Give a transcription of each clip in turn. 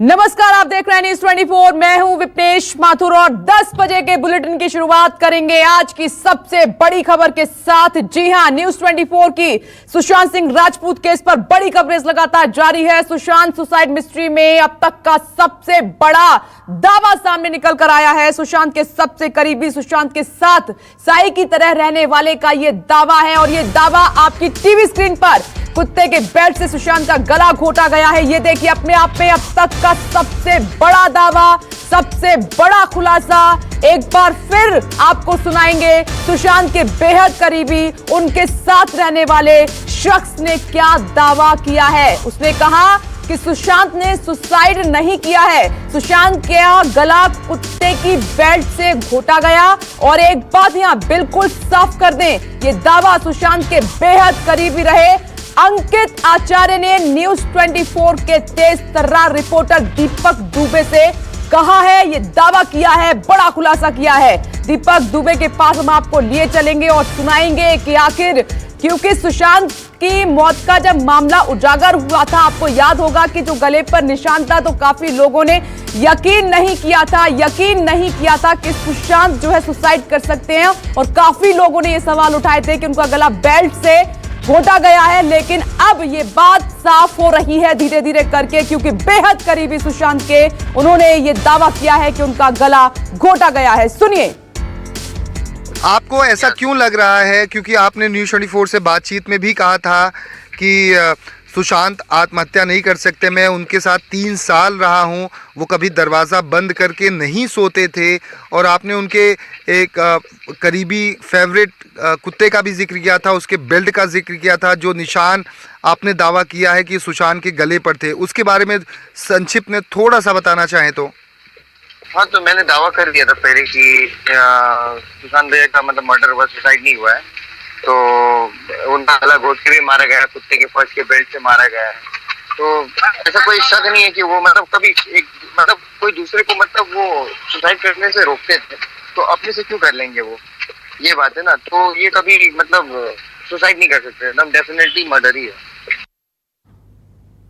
नमस्कार, आप देख रहे हैं न्यूज 24। मैं हूं विपनेश माथुर और 10 बजे के बुलेटिन की शुरुआत करेंगे आज की सबसे बड़ी खबर के साथ। जी हां, न्यूज 24 की सुशांत सिंह राजपूत केस पर बड़ी कवरेज लगातार जारी है। सुशांत सुसाइड मिस्ट्री में अब तक का सबसे बड़ा दावा सामने निकल कर आया है। सुशांत के सबसे करीबी, सुशांत के साथ साई की तरह रहने वाले का यह दावा है और यह दावा आपकी टीवी स्क्रीन पर कुत्ते के बेल्ट से सुशांत का गला घोटा गया है। ये देखिए, अपने आप में अब तक का सबसे बड़ा दावा, सबसे बड़ा खुलासा एक बार फिर आपको सुनाएंगे। सुशांत के बेहद करीबी, उनके साथ रहने वाले शख्स ने क्या दावा किया है। उसने कहा कि सुशांत ने सुसाइड नहीं किया है, सुशांत का गला कुत्ते की बेल्ट से घोटा गया। और एक बात यहां बिल्कुल साफ कर दें, ये दावा सुशांत के बेहद करीबी रहे अंकित आचार्य ने न्यूज 24 के तेज तर्रार रिपोर्टर दीपक दुबे से कहा है, ये दावा किया है, बड़ा खुलासा किया है। दीपक दुबे के पास हम आपको लिए चलेंगे और सुनाएंगे कि आखिर, क्योंकि सुशांत की मौत का जब मामला उजागर हुआ था, आपको याद होगा कि जो गले पर निशान था, तो काफी लोगों ने यकीन नहीं किया था कि सुशांत जो है सुसाइड कर सकते हैं। और काफी लोगों ने ये सवाल उठाए थे कि उनका गला बेल्ट से घोटा गया है। लेकिन अब ये बात साफ हो रही है धीरे धीरे करके, क्योंकि बेहद करीबी सुशांत के, उन्होंने ये दावा किया है कि उनका गला घोटा गया है। सुनिए। आपको ऐसा क्यों लग रहा है? क्योंकि आपने न्यूज 24 से बातचीत में भी कहा था कि सुशांत आत्महत्या नहीं कर सकते। मैं उनके साथ 3 साल रहा हूं, वो कभी दरवाज़ा बंद करके नहीं सोते थे। और आपने उनके एक करीबी फेवरेट कुत्ते का भी जिक्र किया था, उसके बेल्ट का जिक्र किया था, जो निशान आपने दावा किया है कि सुशांत के गले पर थे। उसके बारे में संक्षिप्त में थोड़ा सा बताना चाहें तो। हाँ, तो मैंने दावा कर दिया था पहले कि सुशांत भैया का मतलब मर्डर हुआ, सुसाइड नहीं हुआ है। तो उनका गला घोट के भी मारा गया, कुत्ते के फर्श के बेल्ट से मारा गया है। तो ऐसा कोई शक नहीं है कि वो मतलब कभी कोई दूसरे को मतलब वो सुसाइड करने से रोकते थे, तो अपने से क्यों कर लेंगे वो, ये बात है ना। तो ये कभी मतलब सुसाइड नहीं कर सकते, एकदम डेफिनेटली मर्डर ही है।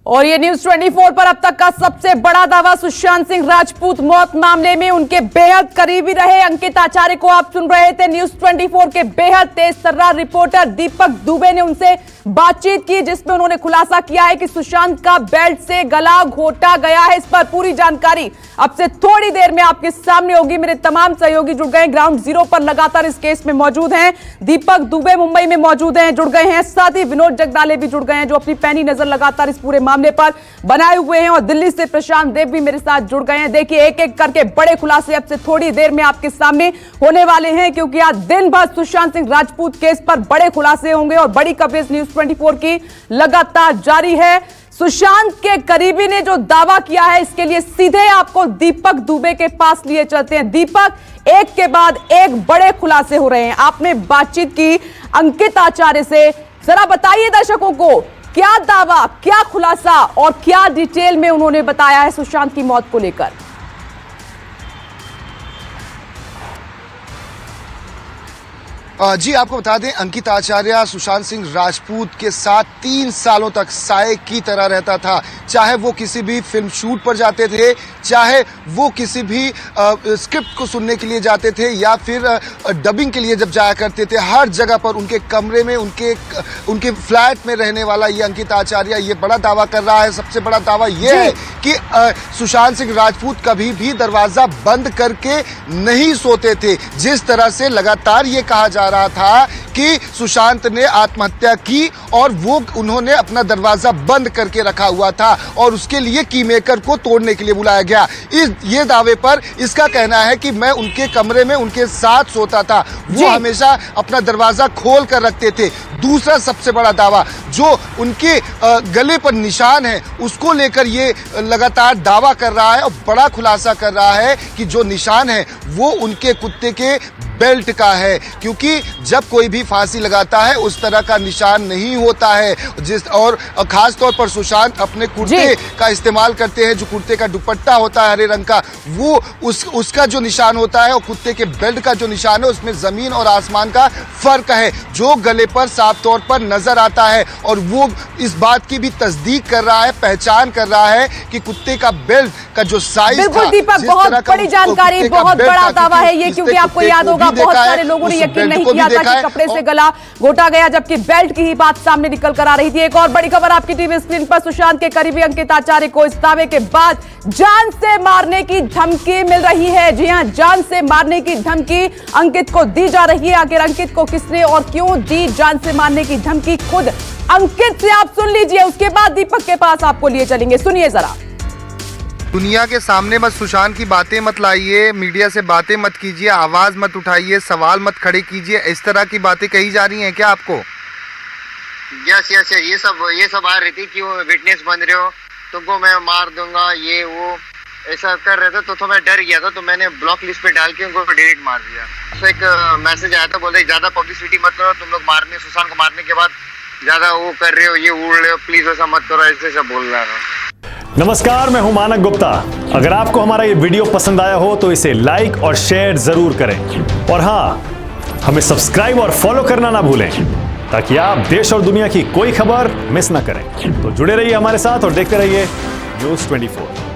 और ये न्यूज 24 पर अब तक का सबसे बड़ा दावा, सुशांत सिंह राजपूत मौत मामले में उनके बेहद करीबी रहे अंकित आचार्य को आप सुन रहे थे। न्यूज 24 के बेहद तेज तर्रार रिपोर्टर दीपक दुबे ने उनसे बातचीत की, जिसमें उन्होंने खुलासा किया है कि सुशांत का बेल्ट से गला घोटा गया है। इस पर पूरी जानकारी अब से थोड़ी देर में आपके सामने होगी। मेरे तमाम सहयोगी जुड़ गए, ग्राउंड जीरो पर लगातार इस केस में मौजूद हैं। दीपक दुबे मुंबई में मौजूद हैं, जुड़ गए हैं। साथ ही विनोद जगदाले भी जुड़ गए हैं, जो अपनी पैनी नजर लगातार इस पूरे मामले पर बनाए हुए हैं। और दिल्ली से प्रशांत देव भी मेरे साथ जुड़ गए हैं। देखिए, एक एक करके बड़े खुलासे अब से थोड़ी देर में आपके सामने होने वाले हैं, क्योंकि आज दिन भर सुशांत सिंह राजपूत केस पर बड़े खुलासे होंगे और बड़ी कवरेज न्यूज 24 की लगातार जारी है। सुशांत के करीबी ने जो दावा किया है, इसके लिए सीधे आपको दीपक दुबे के पास लिए चलते हैं। दीपक, एक के बाद एक बड़े खुलासे हो रहे हैं। आपने बातचीत की अंकित आचार्य से, जरा बताइए दर्शकों को क्या दावा, क्या खुलासा और क्या डिटेल में उन्होंने बताया है सुशांत की मौत को लेकर। जी, आपको बता दें, अंकित आचार्य सुशांत सिंह राजपूत के साथ 3 सालों तक साए की तरह रहता था। चाहे वो किसी भी फिल्म शूट पर जाते थे, चाहे वो किसी भी स्क्रिप्ट को सुनने के लिए जाते थे, या फिर डबिंग के लिए जब जाया करते थे, हर जगह पर उनके कमरे में, उनके फ्लैट में रहने वाला ये अंकित आचार्य ये बड़ा दावा कर रहा है। सबसे बड़ा दावा ये है कि सुशांत सिंह राजपूत कभी भी दरवाजा बंद करके नहीं सोते थे। जिस तरह से लगातार ये कहा जा रहा था कि सुशांत ने आत्महत्या की और वो उन्होंने अपना दरवाजा बंद करके रखा हुआ था और उसके लिए की मेकर को तोड़ने के लिए बुलाया गया। ये दावे पर इसका कहना है कि मैं उनके कमरे में उनके साथ सोता था, वो हमेशा अपना दरवाजा खोल कर रखते थे। दूसरा सबसे बड़ा दावा, जो उनके गले पर निशान है, उसको लेकर ये लगातार दावा कर रहा है और बड़ा खुलासा कर रहा है कि जो निशान है वो उनके कुत्ते के बेल्ट का है। क्योंकि जब कोई भी फांसी लगाता है उस तरह का निशान नहीं होता है। और खास तौर पर सुशांत अपने कुर्ते का इस्तेमाल करते हैं, जो कुर्ते का दुपट्टा होता है हरे रंग का, वो उसका जो निशान होता है और कुत्ते के बेल्ट का जो निशान है उसमें जमीन और आसमान का फर्क है, जो गले पर साफ तौर पर नजर आता है। और वो इस बात की भी तस्दीक कर रहा है, पहचान कर रहा है कि कुत्ते का बेल्ट का जो साइज था, बिल्कुल दीपक, बहुत बड़ी जानकारी, बहुत बड़ा दावा है ये, क्योंकि आपको याद होगा बहुत सारे लोगों ने यकीन नहीं किया था कि कपड़े से गला घोटा गया, जबकि बेल्ट की ही बात सामने निकल कर आ रही थी। एक और बड़ी खबर आपकी टीवी स्क्रीन पर, सुशांत के करीबी अंकित आचार्य को इस दावे के बाद जान से मारने की धमकी मिल रही है। जी हां, जान से मारने की धमकी अंकित को दी जा रही है। आखिर अंकित को किसने और क्यों दी जान से मारने की धमकी, खुद अंकित से आप सुन लीजिए, उसके बाद दीपक के पास आपको लिए चलेंगे। सुनिए जरा। दुनिया के सामने बस सुशांत की बातें मत लाइए, मीडिया से बातें मत कीजिए, आवाज मत उठाइए, सवाल मत खड़े कीजिए, इस तरह की बातें कही जा रही हैं क्या आपको? यस ये सब आ रही थी कि वो विटनेस बन रहे हो, तुमको मैं मार दूंगा, ये वो ऐसा कर रहे थे। तो मैं डर गया था, तो मैंने ब्लॉक लिस्ट पे डाल के उनको डिलीट मार दिया। तो एक मैसेज आया था, बोलते ज्यादा पब्लिसिटी मत करो, तुम लोग मारने सुशांत को मारने के बाद ज्यादा वो कर रहे हो, ये उड़ रहे हो, प्लीज ऐसा मत करो, ऐसे सब बोल रहा था। नमस्कार, मैं हूं मानक गुप्ता। अगर आपको हमारा ये वीडियो पसंद आया हो तो इसे लाइक और शेयर जरूर करें, और हां, हमें सब्सक्राइब और फॉलो करना ना भूलें, ताकि आप देश और दुनिया की कोई खबर मिस ना करें। तो जुड़े रहिए हमारे साथ और देखते रहिए News 24।